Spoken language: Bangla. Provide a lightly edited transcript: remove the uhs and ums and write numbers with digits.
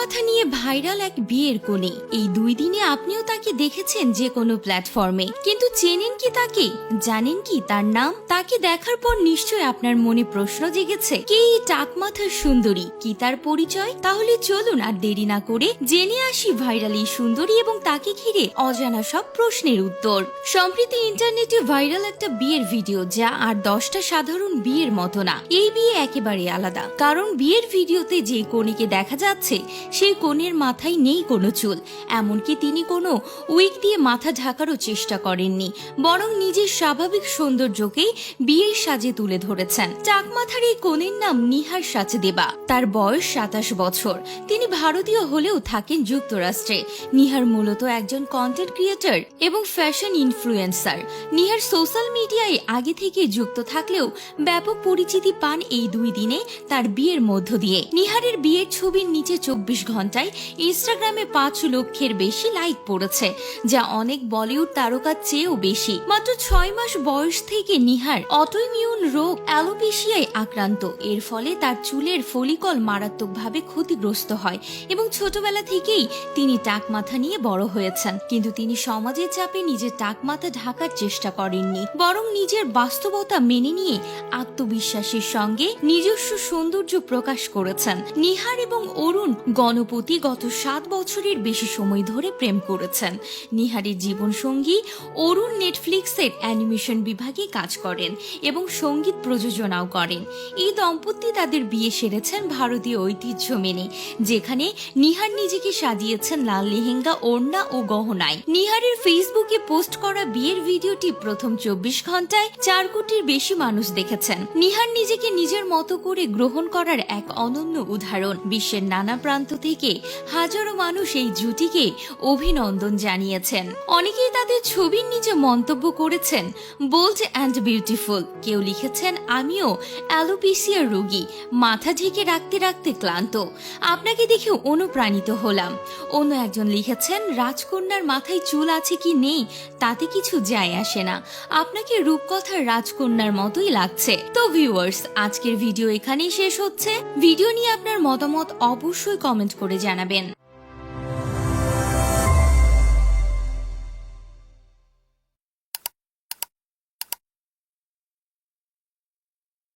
মাথা নিয়ে ভাইরাল এক বিয়ের কোণে। এই 2 দিনে আপনিও তাকে দেখেছেন যে কোনো প্ল্যাটফর্মে, কিন্তু চেনেন কি তাকে? জানেন কি তার নাম? তাকে দেখার পর নিশ্চয় আপনার মনে প্রশ্ন জেগেছে, কে এই টাক মাথার সুন্দরী, কি তার পরিচয়? তাহলে চলুন আর দেরি না করে জেনে আসি ভাইরাল এই সুন্দরী এবং তাকে ঘিরে অজানা সব প্রশ্নের উত্তর। সম্প্রতি ইন্টারনেটে ভাইরাল একটা বিয়ের ভিডিও, যা আর 10টা সাধারণ বিয়ের মতো না। এই বিয়ে একেবারে আলাদা, কারণ বিয়ের ভিডিওতে যে কনেকে দেখা যাচ্ছে সেই কনের মাথায় নেই কোনো চুল, এমনকি তিনি কোনো উইগ দিয়ে মাথা ঢাকারও চেষ্টা করেননি, বরং নিজের স্বাভাবিক সৌন্দর্যকেই বিয়ের সাজে তুলে ধরেছেন। টাক মাথার এই কনের নাম নিহার সাচদেবা। তার বয়স 27 বছর। তিনি ভারতীয় হলেও থাকেন যুক্তরাষ্ট্রে। নিহার মূলত একজন কন্টেন্ট ক্রিয়েটর এবং ফ্যাশন ইনফ্লুয়েন্সার। নিহার সোশ্যাল মিডিয়ায় আগে থেকে যুক্ত থাকলেও ব্যাপক পরিচিতি পান এই 2 দিনে তার বিয়ের মধ্য দিয়ে। নিহারের বিয়ের ছবির নিচে 24 ঘন্টায় ইনস্টাগ্রামে 5 লক্ষের বেশি লাইক পড়েছে, যা অনেক বলিউড তারকার চেয়েও বেশি। মাত্র 6 মাস বয়স থেকে নিহার অটোইমিউন রোগ অ্যালোপেশিয়ায় আক্রান্ত। এর ফলে তার চুলের ফলিকল মারাত্মকভাবে ক্ষতিগ্রস্ত হয় এবং ছোটবেলা থেকেই তিনি টাক মাথা নিয়ে বড় হয়েছেন। কিন্তু তিনি সমাজের চাপে নিজের টাক মাথা ঢাকার চেষ্টা করেননি, বরং নিজের বাস্তবতা মেনে নিয়ে আত্মবিশ্বাসের সঙ্গে নিজস্ব সৌন্দর্য প্রকাশ করেছেন। নিহার এবং অরুণ গণপতি গত 7 বছরের বেশি সময় ধরে প্রেম করেছেন। নিহারের জীবনসঙ্গী অরুণ নেটফ্লিক্সের অ্যানিমেশন বিভাগে কাজ করেন এবং সঙ্গীত প্রযোজনাও করেন। এই দম্পতি তাদের বিয়ে সেরেছেন ভারতীয় ঐতিহ্য মেনে, যেখানে নিহার নিজেকে সাজিয়েছেন লাল লেহেঙ্গা, ওড়না ও গহনায়। নিহারের ফেসবুকে পোস্ট করা বিয়ের ভিডিওটি প্রথম 24 ঘন্টায় 4 কোটির বেশি মানুষ দেখেছেন। নিহার নিজেকে নিজের মতো করে গ্রহণ করার এক অনন্য উদাহরণ। বিশ্বের নানা প্রান্ত থেকে হাজারো মানুষ এই জুটিকে অভিনন্দন জানিয়েছেন। অনেকেই তাদের ছবির নিচে মন্তব্য করেছেন বোল্ড অ্যান্ড বিউটিফুল। কেউ লিখেছেন, আমিও অ্যালোপেশিয়ার রোগী, মাথা ঢেকে রাখতে রাখতে ক্লান্ত, আপনাকে দেখে অনুপ্রাণিত হলাম। অন্য একজন লিখেছেন, রাজকন্যার মাথায় চুল আছে কি নেই তাতে কিছু যায় আসে না, আপনাকে রূপকথার রাজকন্যার মতোই লাগছে। তো ভিউয়ার্স, আজকের ভিডিও এখানেই শেষ হচ্ছে। ভিডিও নিয়ে আপনার মতামত অবশ্যই কমেন্ট করে জানাবেন।